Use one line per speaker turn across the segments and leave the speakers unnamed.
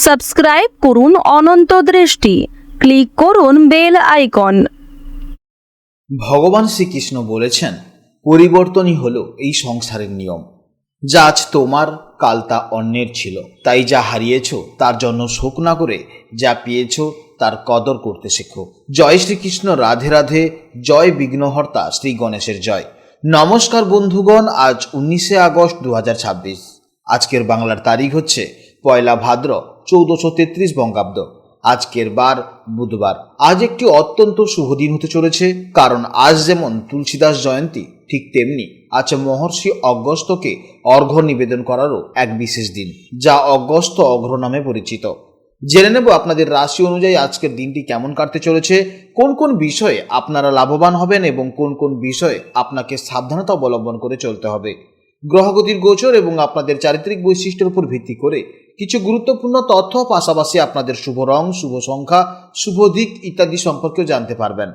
Subscribe করুন অনন্ত দৃষ্টি, click করুন বেল আইকন।
ভগবান শ্রীকৃষ্ণ বলেছেন, পরিবর্তনই হলো এই সংসারের নিয়ম। যা আজ তোমার, কাল তা অন্যের ছিল। তাই যা হারিয়েছ তার জন্য শোক না করে যা পেয়েছ তার কদর করতে শেখো। জয় শ্রীকৃষ্ণ, রাধে রাধে। জয় বিঘ্নহর্তা শ্রী গণেশের জয়। নমস্কার বন্ধুগণ, আজ 19শে আগস্ট 2026। আজকের বাংলার তারিখ হচ্ছে 1 ভাদ্র 1433 বঙ্গাব্দ। আজকের বার বুধবার। আজ একটি অত্যন্ত শুভ দিন হতে চলেছে, কারণ আজ যেমন তুলসীদাস জয়ন্তী, ঠিক তেমনি আজ মহর্ষি অগস্ত্যকে অর্ঘ্য নিবেদন করারও এক বিশেষ দিন, যা অগস্ত্য অঘ্র নামে পরিচিত। জেনে নেব আপনাদের রাশি অনুযায়ী আজকের দিনটি কেমন কাটতে চলেছে, কোন কোন বিষয়ে আপনারা লাভবান হবেন এবং কোন কোন বিষয়ে আপনাকে সাবধানতা অবলম্বন করে চলতে হবে। গ্রহগতির গোচর এবং আপনাদের চারিত্রিক বৈশিষ্ট্যের উপর ভিত্তি করে কিছু গুরুত্বপূর্ণ তথ্য, পাশাপাশি আপনাদের শুভ রং, শুভ সংখ্যা, শুভ দিক ইত্যাদি সম্পর্কেও জানতে পারবেন।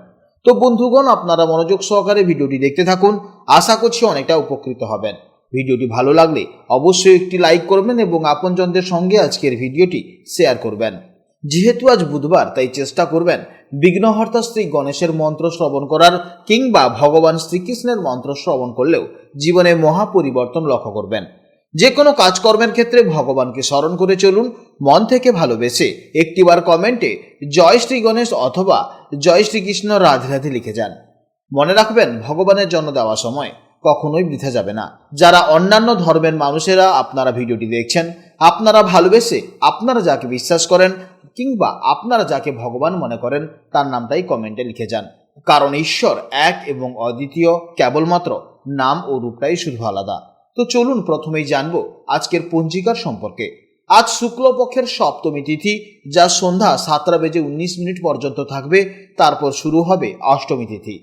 তো বন্ধুগণ, আপনারা মনোযোগ সহকারে ভিডিওটি দেখতে থাকুন। আশা করছি অনেকটা উপকৃত হবেন। ভিডিওটি ভালো লাগলে অবশ্যই একটি লাইক করবেন এবং আপনজনদের সঙ্গে আজকের ভিডিওটি শেয়ার করবেন। যেহেতু আজ বুধবার, তাই চেষ্টা করবেন বিঘ্নহর্তা শ্রী গণেশের মন্ত্র শ্রবণ করার, কিংবা ভগবান শ্রীকৃষ্ণের মন্ত্র শ্রবণ করলেও জীবনে মহা পরিবর্তন লক্ষ্য করবেন। যে কোনো কাজকর্মের ক্ষেত্রে ভগবানকে স্মরণ করে চলুন, মন থেকে ভালোবেসে একটিবার কমেন্টে জয় শ্রী গণেশ অথবা জয় শ্রীকৃষ্ণ রাধে রাধে লিখে যান। মনে রাখবেন, ভগবানের জন্য দেওয়া সময় কখনোই বৃথা যাবে না। যারা অন্যান্য ধর্মের মানুষেরা আপনারা ভিডিওটি দেখছেন, আপনারা ভালোবেসে আপনারা যাকে বিশ্বাস করেন কিংবা আপনারা যাকে ভগবান মনে করেন তার নামটাই কমেন্টে লিখে যান। কারণ ঈশ্বর এক এবং অদ্বিতীয়, কেবলমাত্র নাম ও রূপটাই শুধু আলাদা। তো চলুন প্রথমেই জানবো আজকের পঞ্জিকার সম্পর্কে। আজ শুক্লপক্ষের সপ্তমী তিথি, যা সন্ধ্যা 7:19 পর্যন্ত থাকবে। তারপর শুরু হবে অষ্টমী তিথি।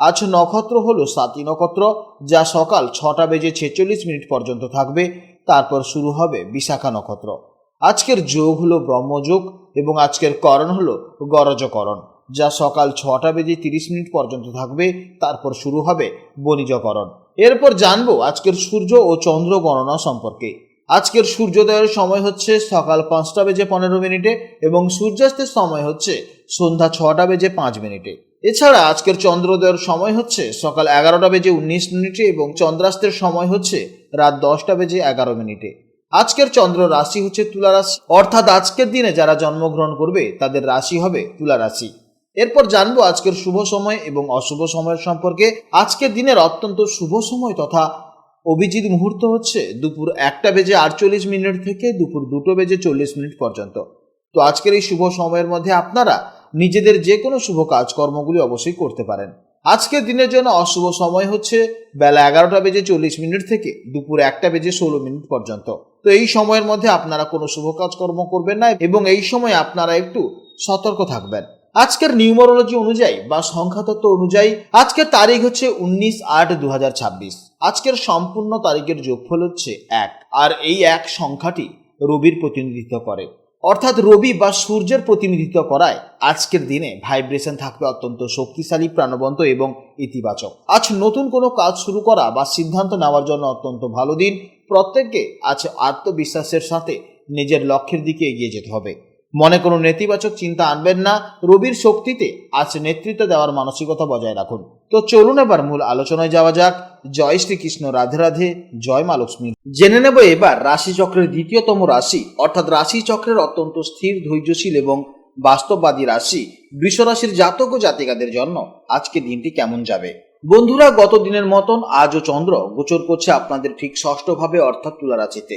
আজ নক্ষত্র হলো স্বাতী নক্ষত্র, যা সকাল 6:46 পর্যন্ত থাকবে। তারপর শুরু হবে বিশাখা নক্ষত্র। আজকের যোগ হলো ব্রহ্মযোগ এবং আজকের করণ হলো গরজকরণ, যা সকাল 6:30 পর্যন্ত থাকবে। তারপর শুরু হবে বণিজকরণ। এরপর জানবো আজকের সূর্য ও চন্দ্র গণনা সম্পর্কে। আজকের সূর্যোদয়ের সময় হচ্ছে সকাল 5:15 এবং সূর্যাস্তের সময় হচ্ছে সন্ধ্যা 6:05। এছাড়া আজকের চন্দ্রোদয়ের সময় হচ্ছে সকাল 11:19 এবং চন্দ্রাস্তের সময় হচ্ছে রাত 10:11। আজকের চন্দ্র রাশি হচ্ছে তুলা রাশি, অর্থাৎ আজকের দিনে যারা জন্মগ্রহণ করবে তাদের রাশি হবে তুলা রাশি। এরপর জানবো আজকের শুভ সময় এবং অশুভ সময়ের সম্পর্কে। আজকের দিনের অত্যন্ত শুভ সময় তথা অভিজিৎ মুহূর্ত হচ্ছে দুপুর 1:48 থেকে দুপুর 2:40 পর্যন্ত। তো আজকের এই শুভ সময়ের মধ্যে আপনারা নিজেদের যে কোনো শুভ কাজকর্মগুলি অবশ্যই করতে পারেন। আজকের দিনের জন্য অশুভ সময় হচ্ছে বেলা 11:40 থেকে দুপুর 1:16 পর্যন্ত। তো এই সময়ের মধ্যে আপনারা কোনো শুভ কাজকর্ম করবেন না এবং এই সময় আপনারা একটু সতর্ক থাকবেন। আজকের নিউমারোলজি অনুযায়ী বা সংখ্যাতত্ত্ব অনুযায়ী আজকের তারিখ হচ্ছে 19/8/2026। আজকের সম্পূর্ণ তারিখের যোগফল হচ্ছে 1, আর এই 1 সংখ্যাটি রবির প্রতিনিধিত্ব করে, অর্থাৎ রবি বা সূর্যের প্রতিনিধিত্ব করায় আজকের দিনে ভাইব্রেশন থাকবে অত্যন্ত শক্তিশালী, প্রাণবন্ত এবং ইতিবাচক। আজ নতুন কোনো কাজ শুরু করা বা সিদ্ধান্ত নেওয়ার জন্য অত্যন্ত ভালো দিন। প্রত্যেককে আজ আত্মবিশ্বাসের সাথে নিজের লক্ষ্যের দিকে এগিয়ে যেতে হবে। মনে কোনো নেতিবাচক চিন্তা আনবেন না। রবির শক্তিতে আজ নেতৃত্ব দেওয়ার মানসিকতা বজায় রাখুন। তো চলুন এবার মূল আলোচনায় যাওয়া যাক। জয় শ্রীকৃষ্ণ, রাধে রাধে, জয় মা লক্ষ্মী। জেনে নেব এবার রাশিচক্রের দ্বিতীয়তম রাশি, অর্থাৎ রাশিচক্রের অত্যন্ত স্থির, ধৈর্যশীল এবং বাস্তববাদী রাশি বৃষ রাশির জাতক ও জাতিকাদের জন্য আজকে দিনটি কেমন যাবে। বন্ধুরা, গত দিনের মতন আজও চন্দ্র গোচর করছে আপনাদের ঠিক ষষ্ঠ ভাবে, অর্থাৎ তুলা রাশিতে।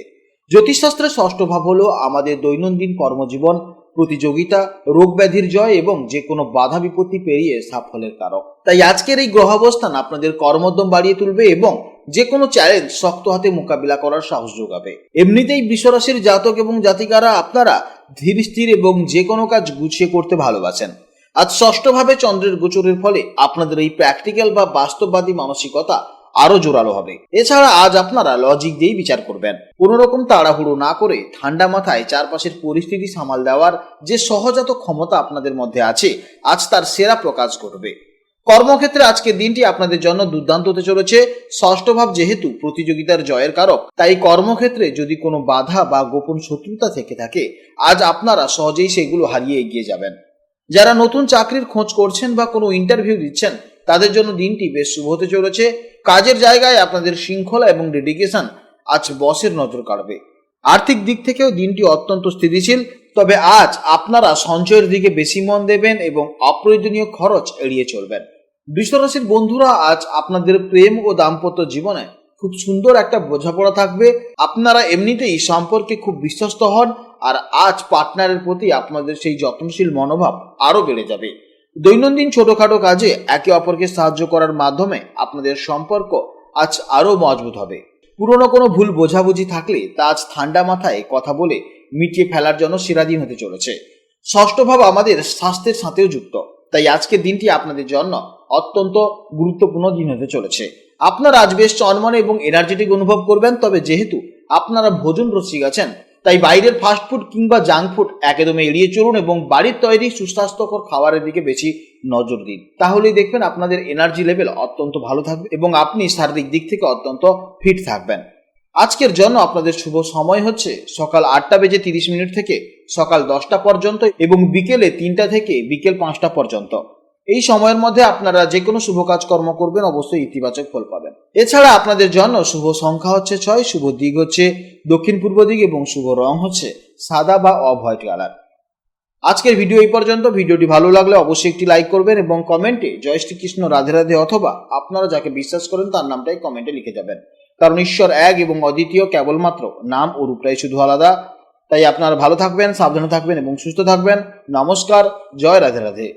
জ্যোতিষশাস্ত্রের ষষ্ঠ ভাব হলো আমাদের দৈনন্দিন কর্মজীবন, প্রতিযোগিতা, রোগ ব্যাধির জয় এবং যে কোনো বাধা বিপত্তি পেরিয়ে সাফল্যের কারক। তাই আজকের এই গ্রহাবস্থান আপনাদের কর্মোদ্যম বাড়িয়ে তুলবে এবং যে কোনো চ্যালেঞ্জ শক্ত হাতে মোকাবিলা করার সাহস যোগাবে। এমনিতেই বৃষরাশির জাতক এবং জাতিকারা আপনারা ধীর স্থির এবং যে কোনো কাজ গুছিয়ে করতে ভালোবাসেন। আজ ষষ্ঠভাবে চন্দ্রের গোচরের ফলে আপনাদের এই প্র্যাকটিক্যাল বা বাস্তববাদী মানসিকতা আরো জোরালো হবে। এছাড়া আজ আপনারা লজিক দিয়েই বিচার করবেন। কোনো রকম তাড়াহুড়ো না করে ঠান্ডা মাথায় চারপাশের পরিস্থিতি সামাল দেওয়ার যে সহজাত ক্ষমতা আপনাদের মধ্যে আছে, আজ তার সেরা প্রকাশ করবে। কর্মক্ষেত্রে আজকের দিনটি আপনাদের জন্য দুর্দান্ত হতে চলেছে। ষষ্ঠ ভাব যেহেতু প্রতিযোগিতার জয়ের কারক, তাই কর্মক্ষেত্রে যদি কোনো বাধা বা গোপন শত্রুতা থেকে থাকে, আজ আপনারা সহজেই সেগুলো হারিয়ে এগিয়ে যাবেন। যারা নতুন চাকরির খোঁজ করছেন বা কোনো ইন্টারভিউ দিচ্ছেন, তাদের জন্য দিনটি বেশ শুভ হতে চলেছে। কাজের জায়গায় আপনাদের শৃঙ্খলা এবং ডেডিকেশন আজ বসের নজর কাড়বে। আর্থিক দিক থেকেও দিনটি অত্যন্ত স্থিতিশীল, তবে আজ আপনারা সঞ্চয়ের দিকে বেশি মন দেবেন এবং অপ্রয়োজনীয় খরচ এড়িয়ে চলবেন। বৃষ রাশির বন্ধুরা, আজ আপনাদের প্রেম ও দাম্পত্য জীবনে খুব সুন্দর একটা বোঝাপড়া থাকবে। আপনারা এমনিতেই সম্পর্কে খুব বিশ্বস্ত হন, আর আজ পার্টনারের প্রতি আপনাদের সেই যত্নশীল মনোভাব আরো বেড়ে যাবে। দৈনন্দিন ছোটখাটো কাজে একে অপরকে সাহায্য করার মাধ্যমে আপনাদের সম্পর্ক আজ আরো মজবুত হবে। পুরনো কোনো ভুল বোঝাবুঝি থাকলে তা আজ ঠান্ডা মাথায় কথা বলে মিটিয়ে ফেলার জন্য সেরা দিন হতে চলেছে। ষষ্ঠ ভাব আমাদের স্বাস্থ্যের সাথেও যুক্ত, তাই আজকের দিনটি আপনাদের জন্য অত্যন্ত গুরুত্বপূর্ণ দিন হতে চলেছে। আপনারা আজ বেশ চনমনে এবং এনার্জেটিক অনুভব করবেন, তবে যেহেতু আপনারা ভোজন রসিক আছেন, তাই বাইরের ফাস্টফুড কিংবা জাঙ্ক ফুড একদমই এড়িয়ে চলুন এবং বাড়ির তৈরি সুস্বাস্থ্যকর খাবারের দিকে বেশি নজর দিন। তাহলেই দেখবেন আপনাদের এনার্জি লেভেল অত্যন্ত ভালো থাকবে এবং আপনি শারীরিক দিক থেকে অত্যন্ত ফিট থাকবেন। আজকের জন্য আপনাদের শুভ সময় হচ্ছে সকাল 8:30 থেকে সকাল 10টা পর্যন্ত এবং বিকেলে 3টা থেকে বিকেল 5টা পর্যন্ত। এই সময়ের মধ্যে আপনারা যে কোনো শুভ কাজকর্ম করবেন, অবশ্যই ইতিবাচক ফল পাবেন। এছাড়া আপনাদের জন্য শুভ সংখ্যা হচ্ছে 6, শুভ দিক হচ্ছে দক্ষিণ পূর্ব দিক এবং শুভ রং হচ্ছে সাদা বা অভয় কালার। আজকের ভিডিও এই পর্যন্ত। ভিডিওটি ভালো লাগলে অবশ্যই একটি লাইক করবেন এবং কমেন্টে জয় শ্রীকৃষ্ণ, রাধে রাধে অথবা আপনারা যাকে বিশ্বাস করেন তার নামটাই কমেন্টে লিখে যাবেন, কারণ ঈশ্বর এক এবং অদ্বিতীয়, কেবলমাত্র নাম ও রূপটাই শুধু আলাদা। তাই আপনারা ভালো থাকবেন, সাবধানে থাকবেন এবং সুস্থ থাকবেন। নমস্কার, জয় রাধে রাধে।